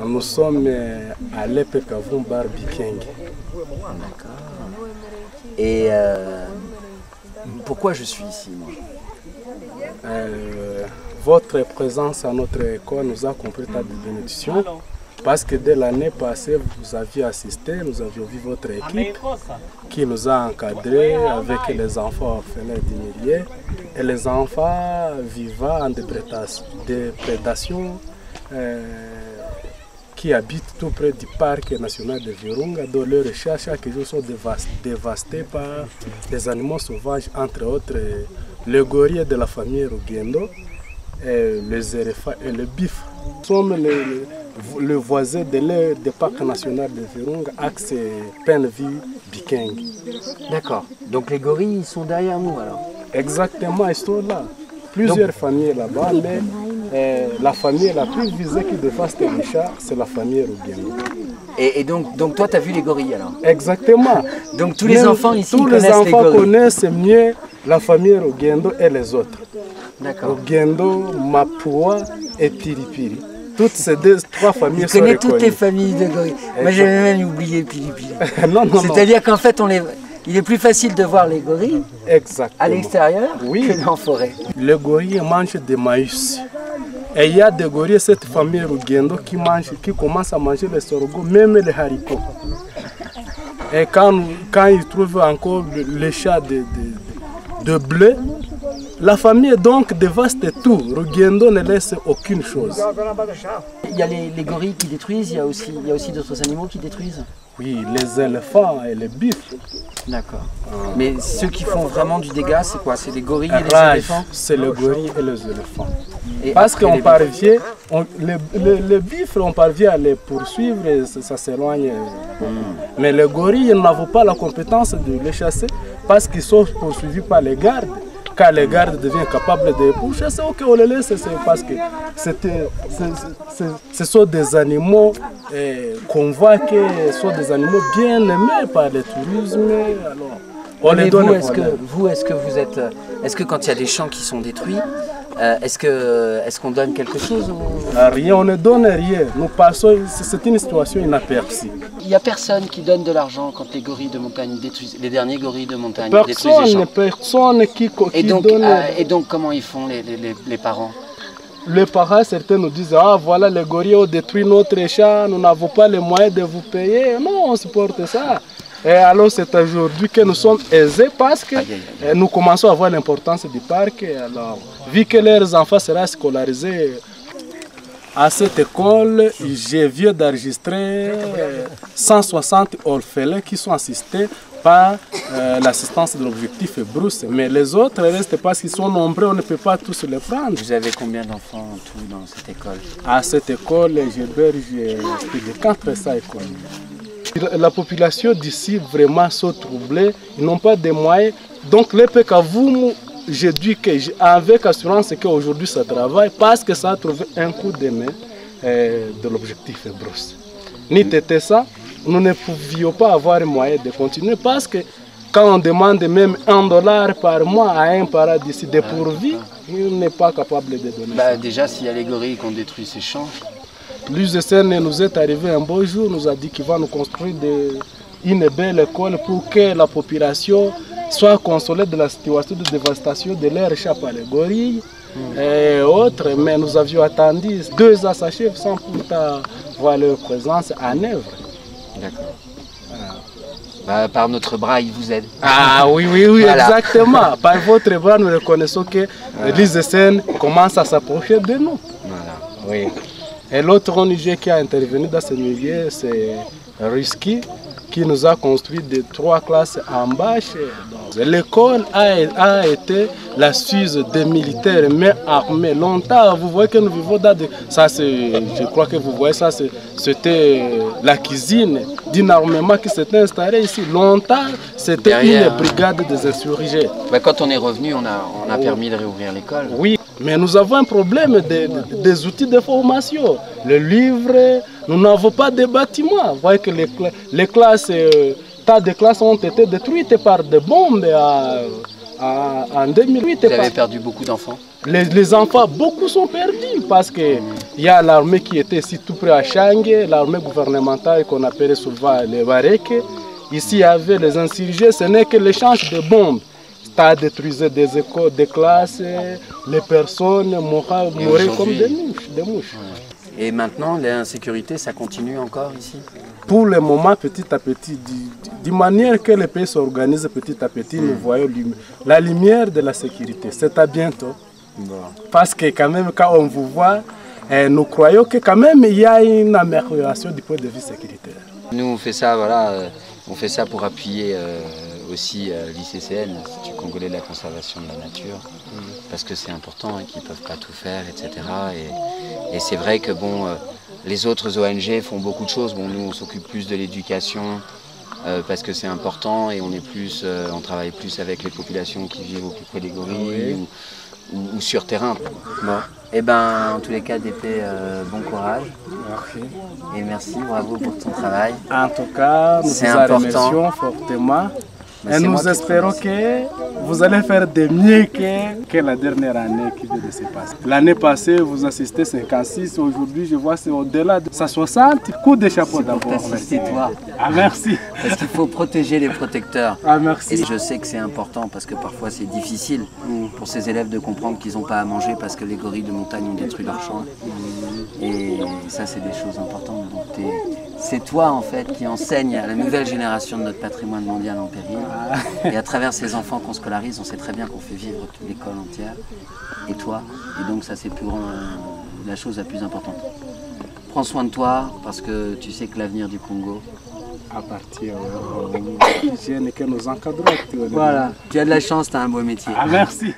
Nous sommes à l'Epekavum Bar Bikeng. D'accord. Et pourquoi je suis ici, moi? Votre présence à notre école nous a compris ta bénédiction. Parce que dès l'année passée, vous aviez assisté, nous avions vu votre équipe qui nous a encadrés avec les enfants orphelins d'Imilier et les enfants vivant en déprédation qui habitent tout près du parc national de Virunga, dont leurs chats chaque jour sont dévastés par les animaux sauvages, entre autres le gorille de la famille Rugendo, les éléphants et le bif. Nous sommes le voisin du parc national de Virunga, axe Penville Bikeng. D'accord. Donc les gorilles, ils sont derrière nous alors? Exactement, ils sont là. Plusieurs familles là-bas, mais la famille la plus visée qui dévaste les chats, c'est la famille Rugendo. Et donc toi, tu as vu les gorilles alors? Exactement. Donc tous les enfants ici tous connaissent les enfants les gorilles. connaissent mieux la famille Rugendo et les autres. D'accord. Rugendo, Mapua et Piripiri. Toutes ces trois familles sont connaît reconnues. toutes les familles de gorilles. Moi j'avais même oublié Piripiri. Non. C'est-à-dire qu'en fait, il est plus facile de voir les gorilles à l'extérieur que en forêt. Les gorilles mangent des maïs. Et il y a des gorilles, cette famille Rugendo, qui commencent à manger les sorgho, même les haricots. Et quand ils trouvent encore les chats de blé, la famille donc dévaste tout. Rugendo ne laisse aucune chose. Il y a les gorilles qui détruisent, il y a aussi d'autres animaux qui détruisent? Oui, les éléphants et les bifs. D'accord. Mais ceux qui font vraiment du dégât, c'est quoi? C'est les gorilles et les éléphants? C'est les gorilles et les éléphants. Et parce qu'on parvient, les bifs, on parvient à les poursuivre et ça s'éloigne. Mais les gorilles, nous n'avons pas la compétence de les chasser parce qu'ils sont poursuivis par les gardes. Quand les gardes deviennent capables de les pourchasser, ok, on les laisse, c'est parce que ce sont des animaux qu'on voit que ce sont des animaux bien aimés par le tourisme. Alors, on les donne. Est-ce que quand il y a des champs qui sont détruits, est-ce qu'on donne quelque chose Rien, on ne donne rien. Nous passons, c'est une situation inaperçue. Il n'y a personne qui donne de l'argent quand les gorilles de montagne détruisent, les derniers gorilles de montagne détruisent les champs. Personne qui donne. Et donc comment ils font les parents? Les parents, certains nous disent, ah voilà, les gorilles ont détruit notre champ, nous n'avons pas les moyens de vous payer. Non, on supporte ça. Et alors c'est aujourd'hui que nous sommes aisés parce que nous commençons à voir l'importance du parc. Alors, vu que leurs enfants seront scolarisés à cette école, j'ai viens d'enregistrer 160 orphelins qui sont assistés par l'assistance de l'objectif Brousse. Mais les autres restent parce qu'ils sont nombreux, on ne peut pas tous les prendre. Vous avez combien d'enfants en tout dans cette école? À cette école, j'héberge plus de 400 écoles. La population d'ici vraiment sont troublés, ils n'ont pas de moyens. Donc l'EPKVUM, je dis avec assurance qu'aujourd'hui ça travaille parce que ça a trouvé un coup de main de l'objectif Brousse. Ni c'était ça, nous ne pouvions pas avoir moyen de continuer parce que quand on demande même $1 par mois à un parent d'ici dépourvu, il n'est pas capable de donner ça. Déjà s'il y a les gorilles qui ont détruit ces champs. L'USN nous est arrivé un beau jour, nous a dit qu'il va nous construire une belle école pour que la population soit consolée de la situation de dévastation de l'air chats par les gorilles et autres. Mais nous avions attendu 2 ans s'achèvent sans pourtant voir leur présence en œuvre. D'accord. Par notre bras, ils vous aident. Ah oui, voilà. Exactement. Par votre bras, nous reconnaissons que l'USN commence à s'approcher de nous. Voilà. Oui. Et l'autre ONG qui a intervenu dans ce milieu, c'est Risky, qui nous a construit 3 classes en bâche. L'école a été la Suisse des militaires, mais armés. Longtemps, vous voyez que nous vivons dans ça, je crois que vous voyez ça, c'était la cuisine d'un armement qui s'était installé ici. Longtemps, c'était une brigade des insurgés. Quand on est revenu, on a permis de réouvrir l'école. Oui, mais nous avons un problème des outils de formation. Les livres, nous n'avons pas de bâtiments. Vous voyez que les classes, tas de classes ont été détruites par des bombes en 2008. Vous avez perdu beaucoup d'enfants? Les enfants, beaucoup sont perdus parce qu'il Il y a l'armée qui était ici tout près à Changue, l'armée gouvernementale qu'on appelait souvent les Barek. Ici, il y avait les insurgés, ce n'est que l'échange de bombes. Ça détruisait des écoles, des classes, les personnes mouraient comme des mouches. Et maintenant, l'insécurité, ça continue encore ici? Pour le moment, petit à petit, d'une manière que les pays s'organisent petit à petit, nous voyons la lumière de la sécurité. C'est à bientôt. Bon. Parce que quand même, quand on vous voit, nous croyons que quand même il y a une amélioration du point de vue sécuritaire. Nous, on fait ça, voilà, on fait ça pour appuyer aussi l'ICCN, l'Institut Congolais de la Conservation de la Nature, parce que c'est important, hein, qu'ils ne peuvent pas tout faire, etc. Et c'est vrai que bon, les autres ONG font beaucoup de choses. Bon, nous, on s'occupe plus de l'éducation, parce que c'est important, et on travaille plus avec les populations qui vivent au plus près des gorilles, ou sur terrain. Bon. Eh ben, en tous les cas, DP, bon courage. Merci. Et merci, bravo pour ton travail. En tout cas, nous vous remercions fortement. Et nous espérons que vous allez faire de mieux que la dernière année qui vient de se passer. L'année passée, vous assistez 56, aujourd'hui je vois c'est au-delà de 160. Coup de chapeau d'abord. C'est toi. Ah, merci. Parce qu'il faut protéger les protecteurs. Ah, merci. Et je sais que c'est important parce que parfois c'est difficile pour ces élèves de comprendre qu'ils n'ont pas à manger parce que les gorilles de montagne ont détruit leur champ. Et ça, c'est des choses importantes. Donc c'est toi en fait qui enseigne à la nouvelle génération de notre patrimoine mondial en péril. Et à travers ces enfants qu'on scolarise, on sait très bien qu'on fait vivre toute l'école entière. Et toi. Et donc ça, c'est la chose la plus importante. Prends soin de toi parce que tu sais que l'avenir du Congo appartient aux jeunes que nous encadrons. Voilà. Tu as de la chance, tu as un beau métier. Ah, merci.